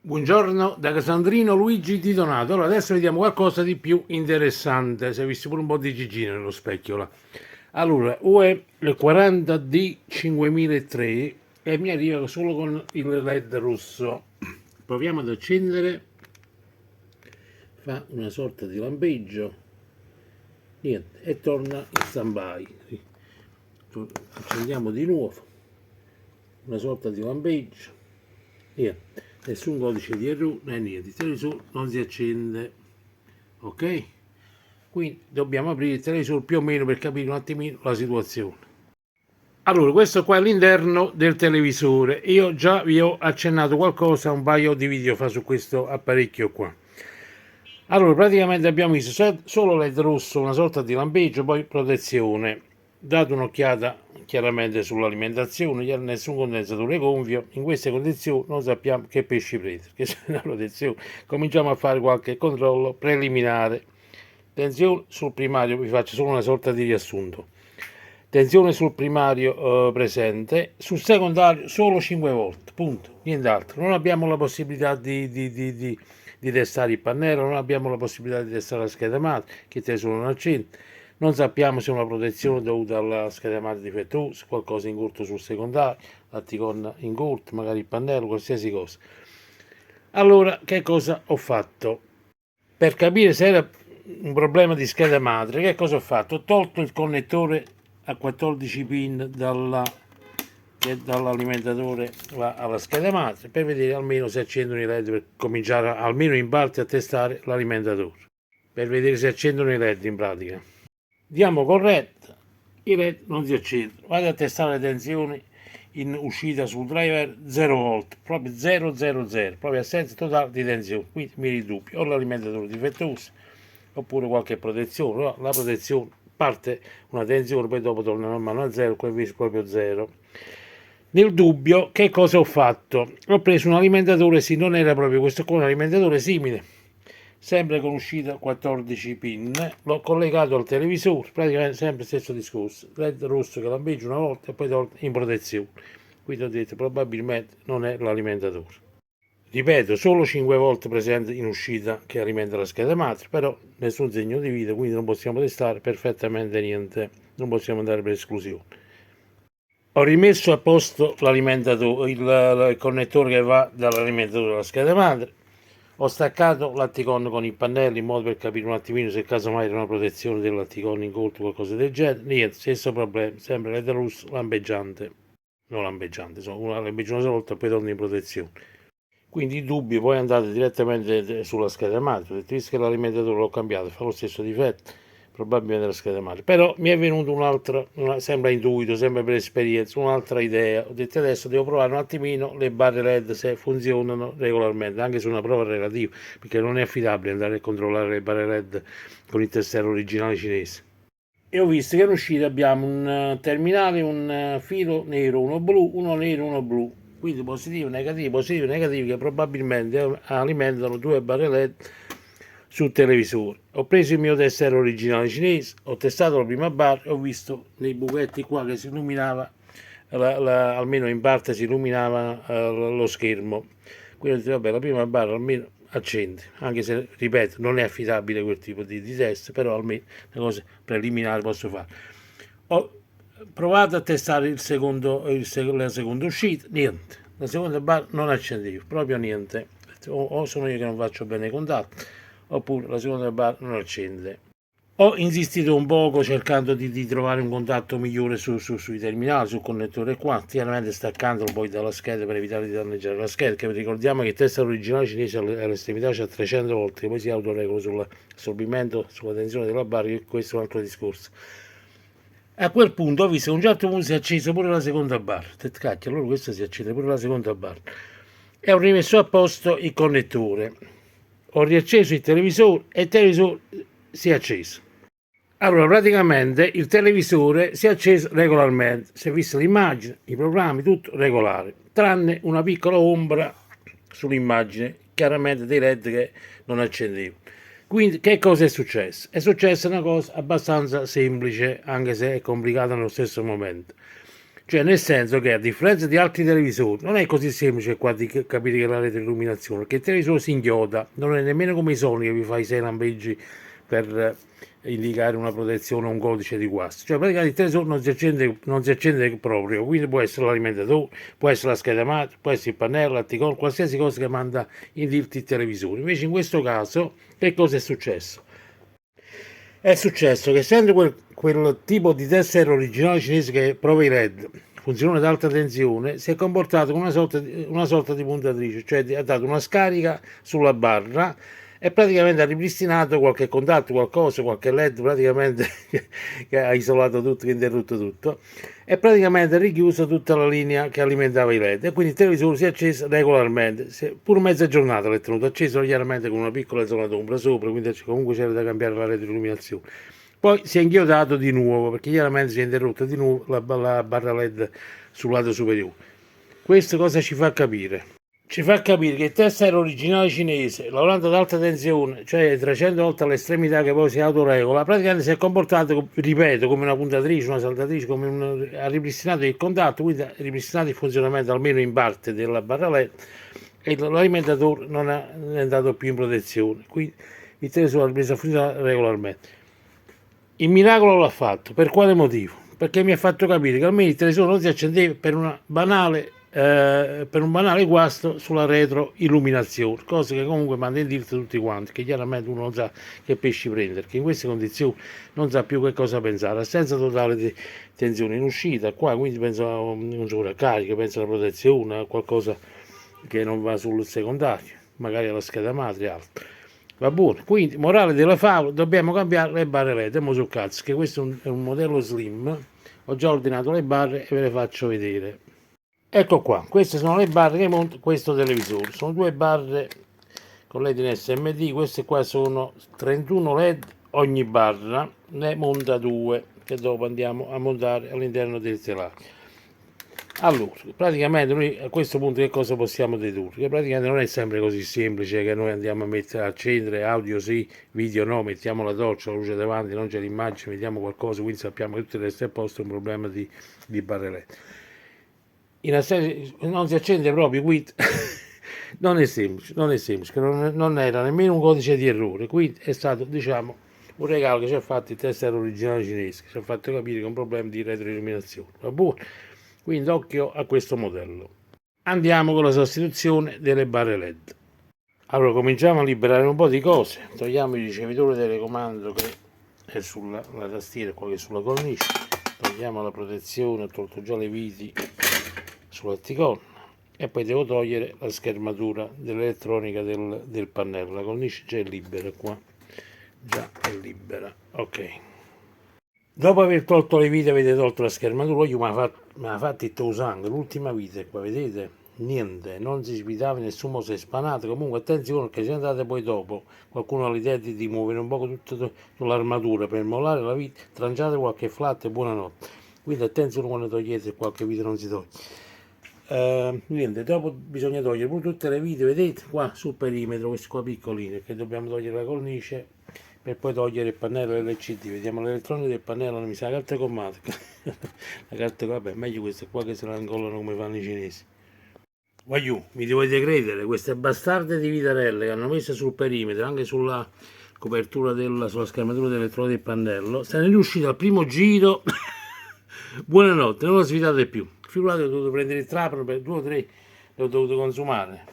Buongiorno da Casandrino Luigi Di Donato. Allora, adesso vediamo qualcosa di più interessante. Si è visto pure un po' di gigino nello specchio là. Allora, UE le 40D 5003 e mi arriva solo con il LED rosso. Proviamo ad accendere. Fa una sorta di lampeggio. Niente, e torna in stand-by. Accendiamo di nuovo. Una sorta di lampeggio. Niente, nessun codice di errore né niente, il televisore non si accende, ok? Quindi dobbiamo aprire il televisore più o meno per capire un attimino la situazione. Allora, questo qua è l'interno del televisore. Io già vi ho accennato qualcosa un paio di video fa su questo apparecchio qua. Allora, praticamente abbiamo visto solo LED rosso, una sorta di lampeggio, poi protezione. Dato un'occhiata chiaramente sull'alimentazione, nessun condensatore gonfio. In queste condizioni non sappiamo che pesci prendere, che se la protezione. Cominciamo a fare qualche controllo preliminare. Tensione sul primario, vi faccio solo una sorta di riassunto. Tensione sul primario presente, sul secondario solo 5 volt, punto, nient'altro. Non abbiamo la possibilità di testare il pannello, non abbiamo la possibilità di testare la scheda madre, che te sono un accento. Non sappiamo se è una protezione dovuta alla scheda madre difettosa, qualcosa in corto sul secondario, l'atticon in corto, magari il pannello, qualsiasi cosa. Allora, che cosa ho fatto? Per capire se era un problema di scheda madre, che cosa ho fatto? Ho tolto il connettore a 14 pin dall'alimentatore alla scheda madre per vedere almeno se accendono i LED, per cominciare almeno in parte a testare l'alimentatore, per vedere se accendono i LED in pratica. Diamo corretto, i LED non si accendono. Vado a testare le tensioni in uscita sul driver 0 volt, proprio 000, proprio assenza totale di tensione. Quindi mi ridubbio o l'alimentatore difettoso oppure qualche protezione. No? La protezione parte una tensione, poi dopo torna man mano a zero, qua invece proprio zero. Nel dubbio, che cosa ho fatto? Ho preso un alimentatore, sì, non era proprio questo qua, un alimentatore simile, sempre con uscita 14 pin, l'ho collegato al televisore, praticamente sempre stesso discorso, LED rosso che lampeggia una volta e poi torna in protezione. Quindi ho detto probabilmente non è l'alimentatore. Ripeto, solo 5 volte presente in uscita che alimenta la scheda madre, però nessun segno di vita, quindi non possiamo testare perfettamente niente, non possiamo andare per esclusione. Ho rimesso a posto l'alimentatore, il connettore che va dall'alimentatore alla scheda madre. Ho staccato l'atticon con il pannello in modo per capire un attimino se casomai era una protezione dell'atticon in corto o qualcosa del genere. Niente, stesso problema, sempre LED rosso lampeggiante. Non lampeggiante, insomma, una lampeggia una sola volta e poi torna in protezione. Quindi i dubbi poi andate direttamente sulla scheda madre. Ho detto, visto che l'alimentatore l'ho cambiato, fa lo stesso difetto, probabilmente la scheda madre. Però mi è venuta un'altra, sembra intuito, sempre per esperienza, un'altra idea. Ho detto adesso devo provare un attimino le barre LED se funzionano regolarmente, anche su una prova relativa, perché non è affidabile andare a controllare le barre LED con il tester originale cinese. E ho visto che in uscita abbiamo un terminale, un filo nero, uno blu, uno nero, uno blu. Quindi positivo, negativo, che probabilmente alimentano due barre LED sul televisore. Ho preso il mio tester originale cinese, ho testato la prima barra e ho visto nei buchetti qua che si illuminava, almeno in parte si illuminava lo schermo. Quindi ho detto, vabbè, la prima barra almeno accende, anche se, ripeto, non è affidabile quel tipo di test, però almeno le cose preliminari posso fare. Ho provato a testare la seconda uscita, niente, la seconda barra non accendeva, proprio niente. O sono io che non faccio bene i contatti, oppure la seconda barra non accende. Ho insistito un poco cercando di trovare un contatto migliore sui terminali, sul connettore qua, chiaramente staccandolo poi dalla scheda per evitare di danneggiare la scheda, che ricordiamo che il test originale cinese all'estremità c'è 300 volte, che poi si autoregola sull'assorbimento, sulla tensione della barra, che questo è un altro discorso. A quel punto ho visto che a un certo punto si è accesa pure la seconda barra, ho detto cacchio, allora questa si accende pure la seconda barra, e ho rimesso a posto il connettore, ho riacceso il televisore e il televisore si è acceso. Allora, praticamente il televisore si è acceso regolarmente, si è vista l'immagine, i programmi, tutto regolare, tranne una piccola ombra sull'immagine, chiaramente dei LED che non accendevano. Quindi che cosa è successo? È successa una cosa abbastanza semplice, anche se è complicata nello stesso momento. Cioè, nel senso che a differenza di altri televisori, non è così semplice qua di capire che è la retroilluminazione, perché il televisore si inchioda, non è nemmeno come i Sony che vi fa i 6 lampeggi per indicare una protezione o un codice di guasto. Cioè, praticamente il televisore non si accende proprio, quindi può essere l'alimentatore, può essere la scheda madre, può essere il pannello, l'anticorpo, qualsiasi cosa che manda in dirti il televisore. Invece in questo caso, che cosa è successo? È successo che essendo quel tipo di tester originale cinese che prova i LED, funziona ad alta tensione, si è comportato come una sorta di puntatrice, cioè ha dato una scarica sulla barra e praticamente ha ripristinato qualche contatto, qualcosa, qualche LED praticamente che ha isolato tutto, che ha interrotto tutto e praticamente ha richiuso tutta la linea che alimentava i LED e quindi il televisore si è acceso regolarmente, pur mezza giornata l'è tenuto acceso chiaramente con una piccola zona d'ombra sopra, quindi comunque c'era da cambiare la retroilluminazione. Poi si è inchiodato di nuovo perché chiaramente si è interrotta di nuovo la barra LED sul lato superiore. Questo cosa ci fa capire? Ci fa capire che il test era originale cinese, lavorando ad alta tensione, cioè 300 volte all'estremità che poi si autoregola, praticamente si è comportato, ripeto, come una puntatrice, una saldatrice, ha ripristinato il contatto, quindi ha ripristinato il funzionamento almeno in parte della barra LED e l'alimentatore non è andato più in protezione, quindi il televisore ha ripreso a funzionare regolarmente. Il miracolo l'ha fatto, per quale motivo? Perché mi ha fatto capire che almeno il televisore non si accendeva per un banale guasto sulla retroilluminazione, cosa che comunque manda in dirti tutti quanti, che chiaramente uno non sa che pesci prendere, che in queste condizioni non sa più che cosa pensare, assenza totale di tensione in uscita, qua quindi penso a un sovraccarico, penso alla protezione, a qualcosa che non va sul secondario, magari alla scheda madre e altro. Va buono, quindi morale della favola, dobbiamo cambiare le barre LED, mo sul cazzo, che questo è un modello slim, ho già ordinato le barre e ve le faccio vedere. Ecco qua, queste sono le barre che monta questo televisore, sono due barre con LED in SMD, queste qua sono 31 LED ogni barra, ne monta due che dopo andiamo a montare all'interno del telaio. Allora, praticamente noi a questo punto che cosa possiamo dedurre? Che praticamente non è sempre così semplice che noi andiamo a mettere a accendere audio sì, video no, mettiamo la torcia, la luce davanti, non c'è l'immagine, mettiamo qualcosa, quindi sappiamo che tutto il resto è a posto, è un problema di barre LED. Non si accende proprio, quindi non è semplice, non era nemmeno un codice di errore, quindi è stato, diciamo, un regalo che ci ha fatto il tester originale cinese, che ci ha fatto capire che è un problema di retroilluminazione. Va buono? Quindi occhio a questo modello. Andiamo con la sostituzione delle barre LED. Allora cominciamo a liberare un po' di cose. Togliamo il ricevitore telecomando che è sulla tastiera, qua che è sulla cornice. Togliamo la protezione, ho tolto già le viti sull'anticorno e poi devo togliere la schermatura dell'elettronica del pannello. La cornice già è libera qua, già è libera. Ok. Dopo aver tolto le vite, avete tolto la schermatura, io mi ha fatto il tuo sangue, l'ultima vite qua, vedete? Niente, non si svitava, nessuno si è spanato, comunque attenzione perché se andate poi dopo, qualcuno ha l'idea di muovere un po' tutto sull'armatura per mollare la vite, tranciate qualche flat e buonanotte. Quindi attenzione quando togliete qualche vite non si toglie. Niente, dopo bisogna togliere pure tutte le vite, vedete qua sul perimetro, queste qua piccoline, che dobbiamo togliere la cornice per poi togliere il pannello LCD. Vediamo l'elettronica del pannello, non mi sa la carta gommata. La carta, vabbè, meglio queste qua che se la incollano come fanno i cinesi. Voglio, mi dovete credere, queste bastarde di vitarelle che hanno messo sul perimetro, anche sulla copertura sulla schermatura dell'elettronica del pannello, stanno riusciti al primo giro. Buonanotte, non lo sfitate più. Figurate, ho dovuto prendere il trapano per 2 o 3, l'ho dovuto consumare.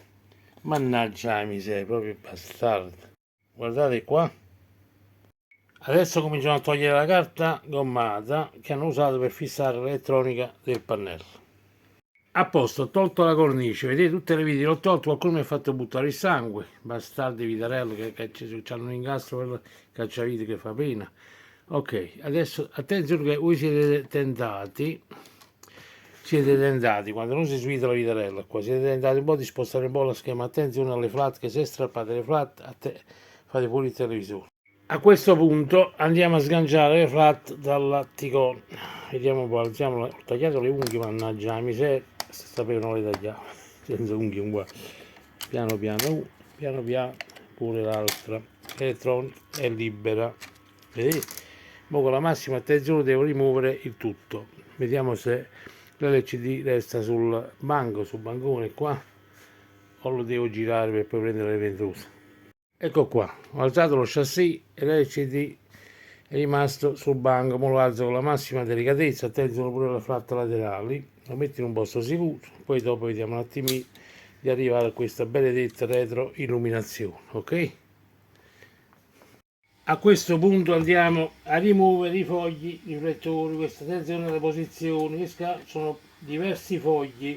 Mannaggia la miseria, proprio bastardo. Guardate qua. Adesso cominciamo a togliere la carta gommata che hanno usato per fissare l'elettronica del pannello. A posto, ho tolto la cornice, vedete tutte le viti, l'ho tolto, qualcuno mi ha fatto buttare il sangue, bastardi vitarello che hanno un incastro per il cacciavite che fa pena. Ok, adesso attenzione che voi siete tentati, quando non si svita la vitarella qua, siete tentati un po' di spostare un po' la schema, attenzione alle flat, che se strappate le flat, fate pure il televisore. A questo punto andiamo a sganciare le flat dall'attico. Vediamo un po', alziamo, ho tagliato le unghie, mannaggia la miseria, sapevo non le tagliamo, senza unghie un guaio. Piano piano, pure l'altra. L'elettronica è libera. Vedete? Ora con la massima attenzione devo rimuovere il tutto. Vediamo se l'LCD resta sul banco, sul bancone qua, o lo devo girare per poi prendere le ventose. Ecco qua, ho alzato lo chassis e l'LCD è rimasto sul banco. Ora lo alzo con la massima delicatezza, attenzione pure alle flatte laterali, lo metto in un posto sicuro, poi dopo vediamo un attimino di arrivare a questa benedetta retro illuminazione, ok? A questo punto andiamo a rimuovere i fogli riflettori. Questa attenzione alle posizioni, sono diversi fogli,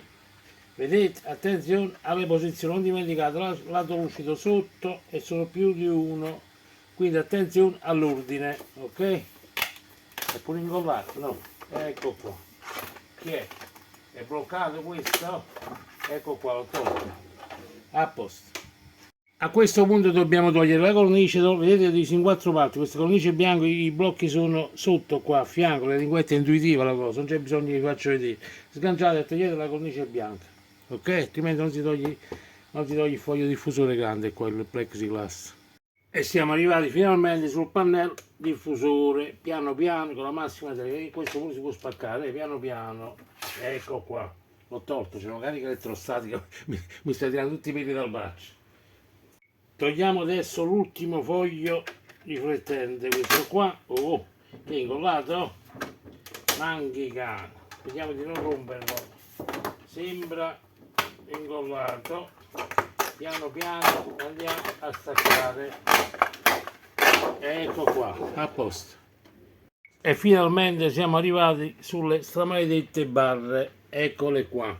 vedete, attenzione alle posizioni, non dimenticate lato lucido sotto e sono più di uno, quindi attenzione all'ordine, ok? È pure incollato, no? Ecco qua, che è bloccato questo, ecco qua, l'ho tolto, a posto. A questo punto dobbiamo togliere la cornice, vedete, divisa in 4 parti. Questa cornice bianca, i blocchi sono sotto qua a fianco, la linguetta è intuitiva la cosa, non c'è bisogno che vi faccio vedere. Sganciate e togliete la cornice bianca, ok? Altrimenti non si toglie il foglio diffusore grande qua, il plexiglass. E siamo arrivati finalmente sul pannello diffusore, piano piano, con la massima delicatezza. Questo pure si può spaccare, piano piano. Ecco qua, l'ho tolto, c'è una carica elettrostatica, mi sta tirando tutti i peli dal braccio. Togliamo adesso l'ultimo foglio riflettente, questo qua, che è incollato, manchica, vediamo di non romperlo, sembra incollato, piano piano andiamo a staccare, ecco qua, a posto. E finalmente siamo arrivati sulle stramaledette barre, eccole qua,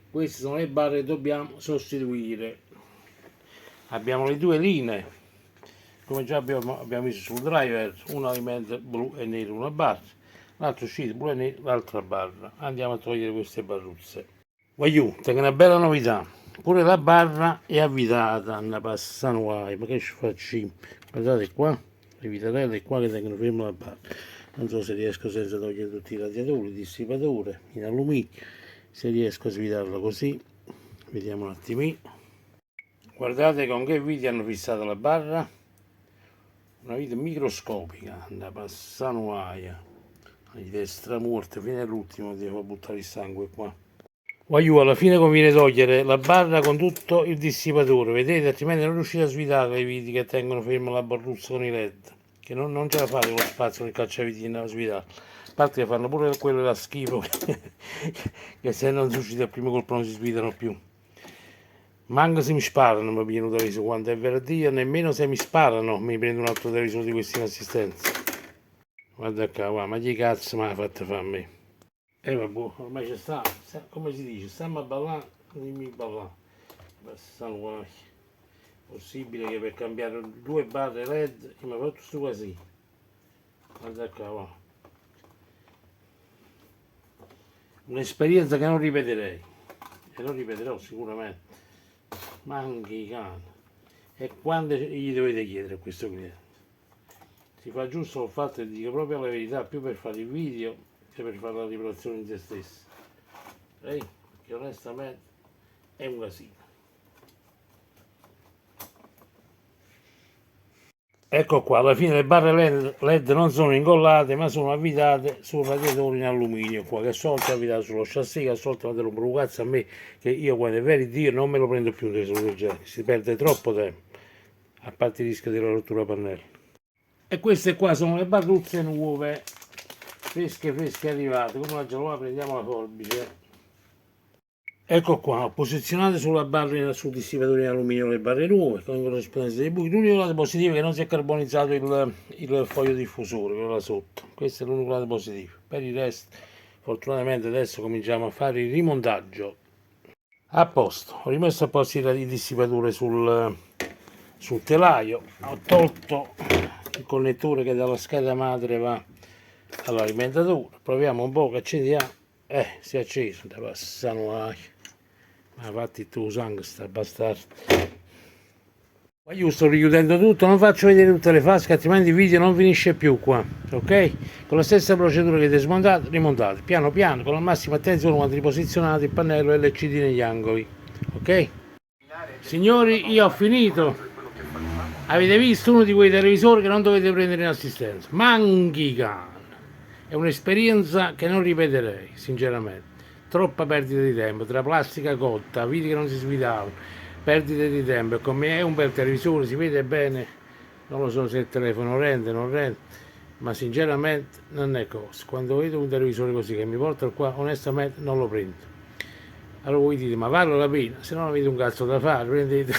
queste sono le barre che dobbiamo sostituire. Abbiamo le due linee, come già abbiamo visto sul driver, una alimenta blu e nero una barra, l'altro uscito blu e nero l'altra barra. Andiamo a togliere queste barruzze. Voglio, tengo una bella novità, pure la barra è avvitata, una passa nuova, ma che ci facciamo? Guardate qua, le vitarelle qua che tengono fermo la barra. Non so se riesco senza togliere tutti i radiatori, il dissipatore in alluminio, se riesco a svitarlo così, vediamo un attimino. Guardate con che viti hanno fissato la barra, una vite microscopica, da passanuaia, una vite stramorte, fino all'ultimo devo buttare il sangue qua. Voglio, alla fine conviene togliere la barra con tutto il dissipatore, vedete, altrimenti non riuscite a svitare i viti che tengono fermo la barruzza con i led, che non ce la fate con lo spazio del cacciaviti a svitare. A parte che fanno pure quello da schifo, che se non si uscite al primo colpo non si svitano più. Manco se mi sparano mi pigliano un televisore, quando è venerdì, nemmeno se mi sparano mi prendo un altro televisore di questi in assistenza. Guarda qua, guarda, ma che cazzo mi ha fatto fare a me? E vabbè, ormai c'è sta, come si dice, stiamo a ballare, dimmi ballare. Passano guai. Possibile che per cambiare 2 barre LED mi ha fatto questo così. Guarda qua, guarda. Un'esperienza che non ripeterei, e non ripeterò sicuramente. Manchi cane. E quando gli dovete chiedere a questo cliente? Si fa giusto il fatto di dire proprio la verità, più per fare il video che per fare la rivelazione in se stesso. Perché onestamente è un casino. Ecco qua, alla fine le barre LED non sono incollate ma sono avvitate sul radiatore in alluminio qua, che a sua volta è avvitato sullo chassis, che a sua volta mi rompe un cazzo a me, che io quando è vero Dio non me lo prendo più del genere, si perde troppo tempo, a parte il rischio della rottura pannelli. E queste qua sono le barruzze nuove, fresche arrivate, come la già prendiamo la forbice. Ecco qua, ho posizionato sulla barra sul dissipatore in alluminio le barre nuove con corrispondenza dei buchi. L'unico lato positivo è che non si è carbonizzato il foglio diffusore, quello là sotto. Questo è l'unico lato positivo. Per il resto, fortunatamente adesso cominciamo a fare il rimontaggio. A posto, ho rimesso a posto il dissipatore sul telaio, ho tolto il connettore che dalla scheda madre va all'alimentatore. Proviamo un po' che accendiamo. Si è acceso, da passano ma fatti tu sangue sta bastardo. Ma io sto richiudendo tutto, non faccio vedere tutte le fasce, altrimenti il video non finisce più qua, ok? Con la stessa procedura che avete smontato, rimontate, piano piano, con la massima attenzione quando riposizionate il pannello LCD negli angoli, ok? Signori, io ho finito. Avete visto uno di quei televisori che non dovete prendere in assistenza? Manchican. È un'esperienza che non ripeterei, sinceramente. Troppa perdita di tempo, tra plastica cotta, viti che non si svidavano, perdita di tempo. E come è un bel televisore, si vede bene, non lo so se il telefono rende, non rende, ma sinceramente non è cosa. Quando vedo un televisore così che mi porta qua, onestamente non lo prendo. Allora voi dite, ma vale la pena? Se non avete un cazzo da fare, prendete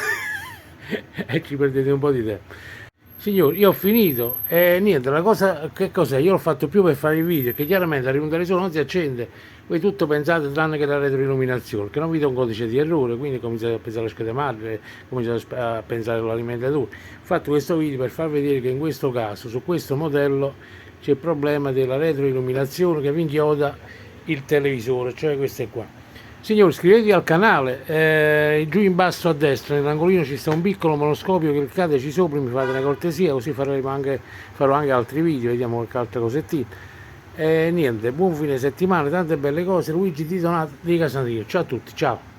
e ci perdete un po' di tempo. Signori, io ho finito e niente, la cosa che cos'è? Io l'ho fatto più per fare i video, che chiaramente arriva un televisore, non si accende, voi tutto pensate tranne che la retroilluminazione, che non vi dà un codice di errore, quindi cominciate a pensare alle schede madre, cominciate a pensare all'alimentatura. Ho fatto questo video per far vedere che in questo caso, su questo modello, c'è il problema della retroilluminazione che vi inchioda il televisore, cioè questo è qua. Signori, iscrivetevi al canale, giù in basso a destra nell'angolino ci sta un piccolo monoscopio, cliccateci sopra, mi fate una cortesia, così farò anche altri video, vediamo qualche altra cosettina. E niente, buon fine settimana, tante belle cose, Luigi Di Donato di Casanatico, ciao a tutti, ciao!